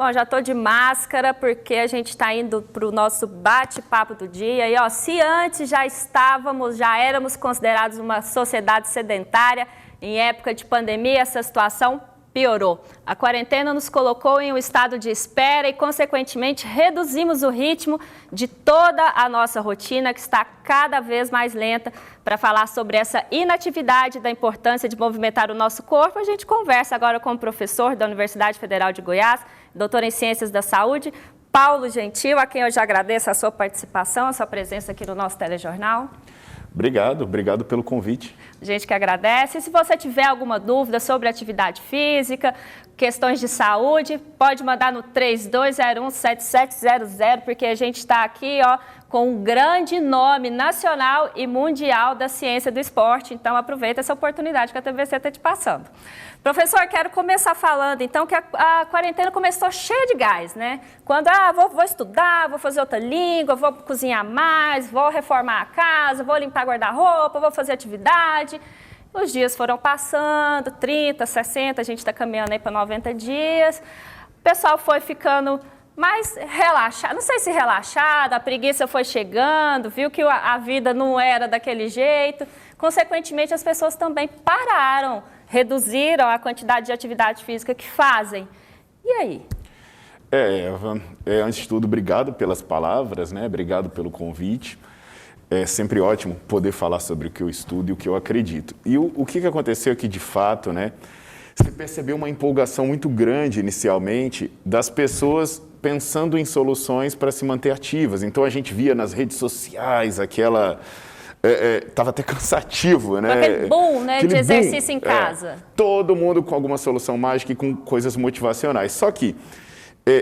Bom, já estou de máscara porque a gente está indo para o nosso bate-papo do dia. E, ó, se antes já éramos considerados uma sociedade sedentária, em época de pandemia, essa situação piorou. A quarentena nos colocou em um estado de espera e, consequentemente, reduzimos o ritmo de toda a nossa rotina, que está cada vez mais lenta. Para falar sobre essa inatividade, da importância de movimentar o nosso corpo, a gente conversa agora com o professor da Universidade Federal de Goiás, doutor em Ciências da Saúde, Paulo Gentil, a quem eu já agradeço a sua participação, a sua presença aqui no nosso telejornal. Obrigado pelo convite. A gente que agradece. E se você tiver alguma dúvida sobre atividade física, questões de saúde, pode mandar no 3201-7700, porque a gente está aqui, ó, com um grande nome nacional e mundial da ciência do esporte. Então, aproveita essa oportunidade que a TVC está te passando. Professor, quero começar falando, então, que a quarentena começou cheia de gás, né? Quando, vou estudar, vou fazer outra língua, vou cozinhar mais, vou reformar a casa, vou limpar guarda-roupa, vou fazer atividade. Os dias foram passando, 30, 60, a gente está caminhando aí para 90 dias. O pessoal foi ficando mais relaxado, não sei se relaxado, a preguiça foi chegando, viu que a vida não era daquele jeito. Consequentemente, as pessoas também pararam, reduziram a quantidade de atividade física que fazem. E aí? Eva, antes de tudo, obrigado pelas palavras, né? Obrigado pelo convite. É sempre ótimo poder falar sobre o que eu estudo e o que eu acredito. E o que aconteceu aqui de fato, né? Você percebeu uma empolgação muito grande inicialmente das pessoas pensando em soluções para se manter ativas. Então a gente via nas redes sociais aquela... Estava até cansativo, né? Aquele boom, né, de exercício em casa. Todo mundo com alguma solução mágica e com coisas motivacionais. Só que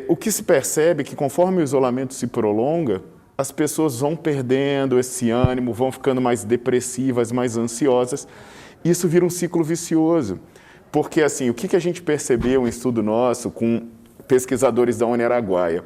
o que se percebe é que conforme o isolamento se prolonga, as pessoas vão perdendo esse ânimo, vão ficando mais depressivas, mais ansiosas. Isso vira um ciclo vicioso. Porque, assim, o que a gente percebeu em estudo nosso com pesquisadores da Uniaraguaia?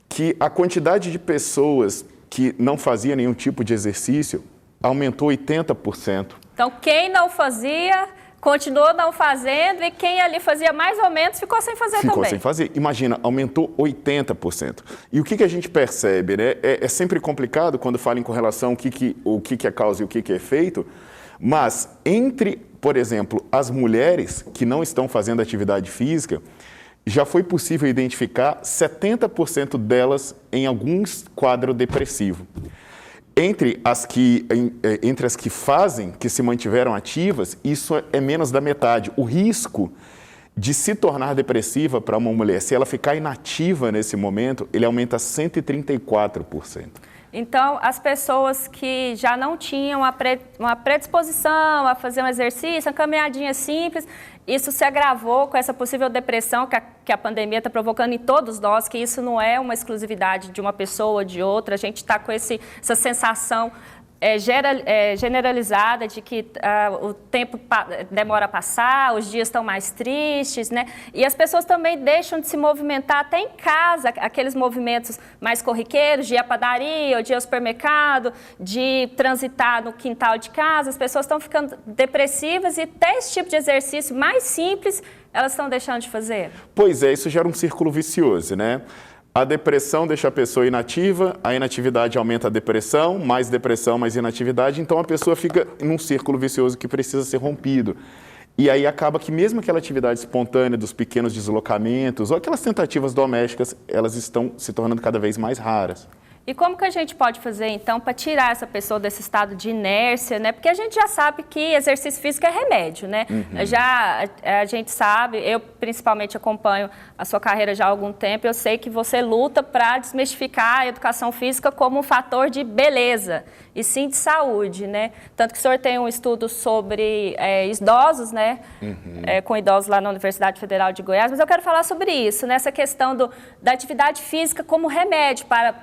Que a quantidade de pessoas que não fazia nenhum tipo de exercício aumentou 80%. Então, quem não fazia, continuou não fazendo, e quem ali fazia mais ou menos ficou sem fazer também. Ficou sem fazer. Imagina, aumentou 80%. E o que a gente percebe, né? É sempre complicado quando fala em correlação o que é causa e o que é efeito, mas entre, por exemplo, as mulheres que não estão fazendo atividade física, já foi possível identificar 70% delas em algum quadro depressivo. Entre as que fazem, que se mantiveram ativas, isso é menos da metade. O risco de se tornar depressiva para uma mulher, se ela ficar inativa nesse momento, ele aumenta 134%. Então, as pessoas que já não tinham uma predisposição a fazer um exercício, uma caminhadinha simples, isso se agravou com essa possível depressão que a pandemia está provocando em todos nós, que isso não é uma exclusividade de uma pessoa ou de outra. A gente está com essa sensação generalizada de que o tempo demora a passar, os dias estão mais tristes, né? E as pessoas também deixam de se movimentar até em casa, aqueles movimentos mais corriqueiros, de ir à padaria, ou de ir ao supermercado, de transitar no quintal de casa. As pessoas estão ficando depressivas e até esse tipo de exercício mais simples elas estão deixando de fazer. Pois é, isso gera um círculo vicioso, né? A depressão deixa a pessoa inativa, a inatividade aumenta a depressão, mais inatividade, então a pessoa fica num círculo vicioso que precisa ser rompido. E aí acaba que mesmo aquela atividade espontânea dos pequenos deslocamentos ou aquelas tentativas domésticas, elas estão se tornando cada vez mais raras. E como que a gente pode fazer, então, para tirar essa pessoa desse estado de inércia, né? Porque a gente já sabe que exercício físico é remédio, né? Uhum. A gente sabe, eu principalmente acompanho a sua carreira já há algum tempo, eu sei que você luta para desmistificar a educação física como um fator de beleza e sim de saúde, né? Tanto que o senhor tem um estudo sobre idosos, né? Uhum. Com idosos lá na Universidade Federal de Goiás, mas eu quero falar sobre isso, né? Essa questão da atividade física como remédio para...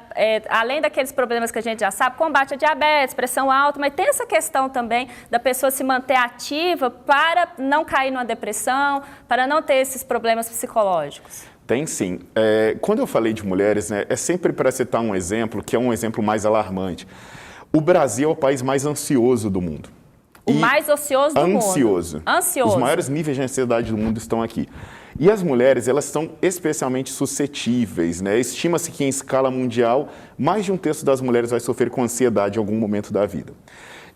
além daqueles problemas que a gente já sabe, combate a diabetes, pressão alta, mas tem essa questão também da pessoa se manter ativa para não cair numa depressão, para não ter esses problemas psicológicos. Tem sim. Quando eu falei de mulheres, né, é sempre para citar um exemplo que é um exemplo mais alarmante. O Brasil é o país mais ansioso do mundo. O mais ocioso do mundo. Ansioso. Os maiores níveis de ansiedade do mundo estão aqui. E as mulheres, elas são especialmente suscetíveis, né? Estima-se que em escala mundial, mais de 1/3 das mulheres vai sofrer com ansiedade em algum momento da vida.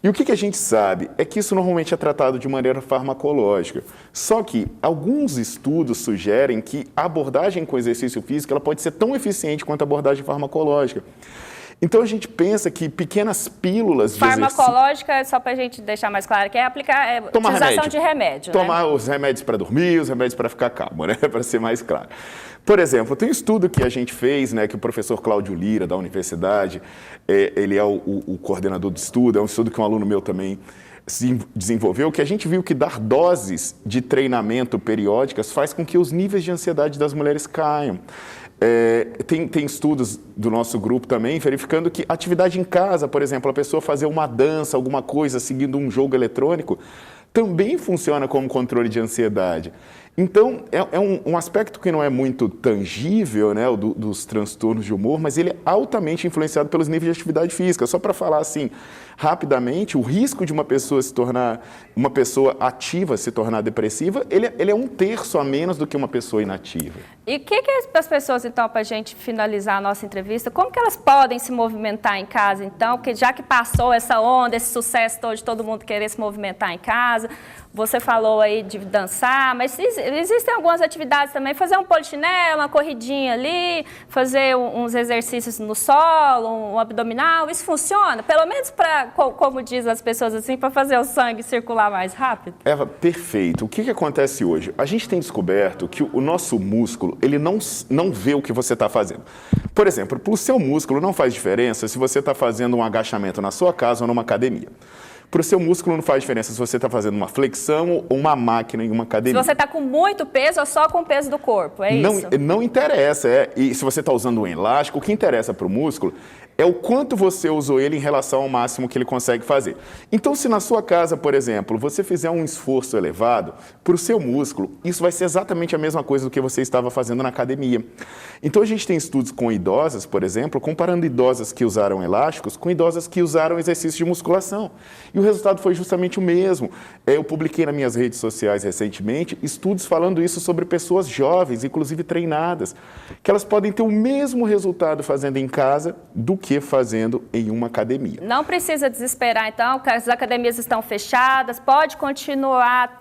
E o que a gente sabe é que isso normalmente é tratado de maneira farmacológica. Só que alguns estudos sugerem que a abordagem com exercício físico ela pode ser tão eficiente quanto a abordagem farmacológica. Então a gente pensa que pequenas pílulas de farmacológica, só para a gente deixar mais claro, que é aplicar utilização de remédio. Tomar os remédios para dormir, os remédios para ficar calmo, né? Para ser mais claro. Por exemplo, tem um estudo que a gente fez, né, que o professor Cláudio Lira, da universidade, ele é o coordenador do estudo, é um estudo que um aluno meu também se desenvolveu, que a gente viu que dar doses de treinamento periódicas faz com que os níveis de ansiedade das mulheres caiam. Tem estudos do nosso grupo também verificando que atividade em casa, por exemplo, a pessoa fazer uma dança, alguma coisa, seguindo um jogo eletrônico, também funciona como controle de ansiedade. Então, é um aspecto que não é muito tangível, né, dos transtornos de humor, mas ele é altamente influenciado pelos níveis de atividade física. Só para falar assim, rapidamente, o risco de uma pessoa uma pessoa ativa se tornar depressiva, ele é 1/3 a menos do que uma pessoa inativa. E o que as pessoas, então, para a gente finalizar a nossa entrevista, como que elas podem se movimentar em casa, então, porque já que passou essa onda, esse sucesso todo de todo mundo querer se movimentar em casa, você falou aí de dançar, mas existem algumas atividades também, fazer um polichinelo, uma corridinha ali, fazer uns exercícios no solo, um abdominal, isso funciona? Pelo menos para, como diz as pessoas assim, para fazer o sangue circular mais rápido? Eva, perfeito. O que acontece hoje? A gente tem descoberto que o nosso músculo, ele não vê o que você está fazendo. Por exemplo, para o seu músculo não faz diferença se você está fazendo um agachamento na sua casa ou numa academia. Para o seu músculo não faz diferença se você está fazendo uma flexão ou uma máquina em uma academia. Se você está com muito peso ou só com o peso do corpo, é isso? Não interessa. E se você está usando um elástico, o que interessa para o músculo é o quanto você usou ele em relação ao máximo que ele consegue fazer. Então, se na sua casa, por exemplo, você fizer um esforço elevado, para o seu músculo, isso vai ser exatamente a mesma coisa do que você estava fazendo na academia. Então, a gente tem estudos com idosas, por exemplo, comparando idosas que usaram elásticos com idosas que usaram exercício de musculação. E o resultado foi justamente o mesmo. Eu publiquei nas minhas redes sociais recentemente estudos falando isso sobre pessoas jovens, inclusive treinadas, que elas podem ter o mesmo resultado fazendo em casa do que fazendo em uma academia. Não precisa desesperar, então, que as academias estão fechadas, pode continuar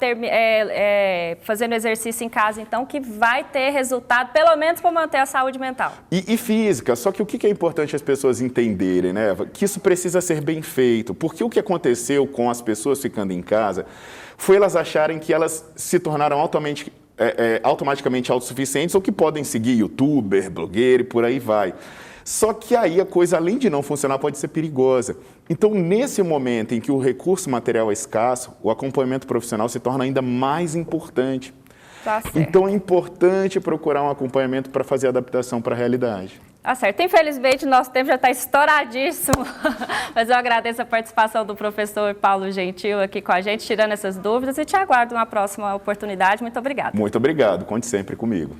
fazendo exercício em casa, então, que vai ter resultado, pelo menos para manter a saúde mental. E física, só que o que é importante as pessoas entenderem, né, Eva? Que isso precisa ser bem feito, porque o que aconteceu com as pessoas ficando em casa foi elas acharem que elas se tornaram automaticamente autossuficientes ou que podem seguir youtuber, blogueiro e por aí vai. Só que aí a coisa, além de não funcionar, pode ser perigosa. Então, nesse momento em que o recurso material é escasso, o acompanhamento profissional se torna ainda mais importante. Tá certo. Então, é importante procurar um acompanhamento para fazer adaptação para a realidade. Tá certo. Infelizmente, nosso tempo já está estouradíssimo, mas eu agradeço a participação do professor Paulo Gentil aqui com a gente, tirando essas dúvidas, e te aguardo uma próxima oportunidade. Muito obrigada. Muito obrigado. Conte sempre comigo.